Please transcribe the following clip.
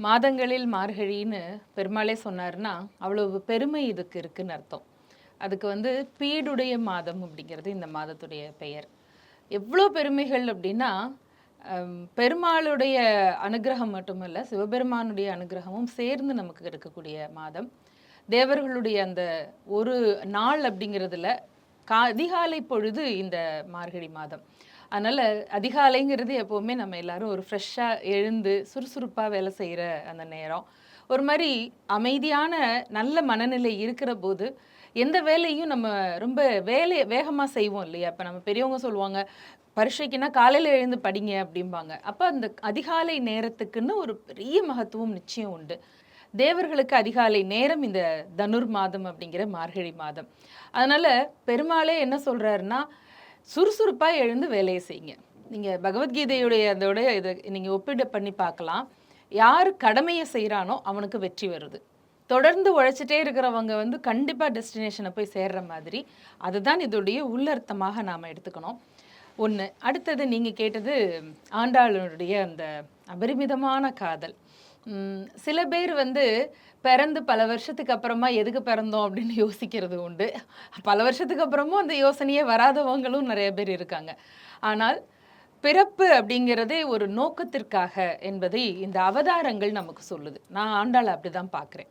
மாதங்களில் மார்கழின்னு பெருமாளே சொன்னாருன்னா, அவ்வளவு பெருமை இதுக்கு இருக்குன்னு அர்த்தம். அதுக்கு பீடுடைய மாதம் அப்படிங்கிறது இந்த மாதத்துடைய பெயர். எவ்வளோ பெருமைகள் அப்படின்னா, பெருமாளுடைய அனுக்கிரகம் மட்டுமல்ல, சிவபெருமானுடைய அனுக்கிரகமும் சேர்ந்து நமக்கு இருக்கக்கூடிய மாதம். தேவர்களுடைய அந்த ஒரு நாள் அப்படிங்கிறதுல அதிகாலை பொழுது இந்த மார்கழி மாதம். அதனால அதிகாலைங்கிறது எப்பவுமே நம்ம எல்லாரும் ஒரு ஃப்ரெஷ்ஷா எழுந்து சுறுசுறுப்பா வேலை செய்யற அந்த நேரம். ஒரு மாரி அமைதியான நல்ல மனநிலை இருக்கிற போது, எந்த வேலையும் நம்ம ரொம்ப வேகமா செய்வோம் இல்லையா? இப்ப நம்ம பெரியவங்க சொல்லுவாங்க, "பரீட்சைக்குன்னா காலையில எழுந்து படிங்க" அப்படிம்பாங்க. அப்ப அந்த அதிகாலை நேரத்துக்குன்னு ஒரு பெரிய மகத்துவம் நிச்சயம் உண்டு. தேவர்களுக்கு அதிகாலை நேரம் இந்த தனுர் மாதம் அப்படிங்கிற மார்கழி மாதம். அதனால பெருமாளே என்ன சொல்றாருன்னா, சுறுசுறுப்பா எழுந்து வேலைய செய்யுங்க. நீங்க பகவத்கீதையுடைய அதோட இத நீங்க ஒப்பீடு பண்ணி பார்க்கலாம். யாரு கடமைய செய்றானோ அவனுக்கு வெற்றி வருது. தொடர்ந்து உழைச்சிட்டே இருக்கிறவங்க கண்டிப்பா டெஸ்டினேஷன போய் சேர்ற மாதிரி, அதுதான் இதோடைய உள்ளர்த்தமாக நாம எடுத்துக்கணும். 1. அடுத்தது நீங்க கேட்டது ஆண்டாளுடைய அந்த அபரிமிதமான காதல். சில பேர் பிறந்து பல வருஷத்துக்கு அப்புறமா எதுக்கு பிறந்தோம் அப்படின்னு யோசிக்கிறது உண்டு. பல வருஷத்துக்கு அப்புறமும் அந்த யோசனையே வராதவங்களும் நெறைய பேர் இருக்காங்க. ஆனால் பிறப்பு அப்படிங்கிறதே ஒரு நோக்கத்திற்காக என்பதை இந்த அவதாரங்கள் நமக்கு சொல்லுது. நான் ஆண்டாள அப்படிதான் பார்க்குறேன்.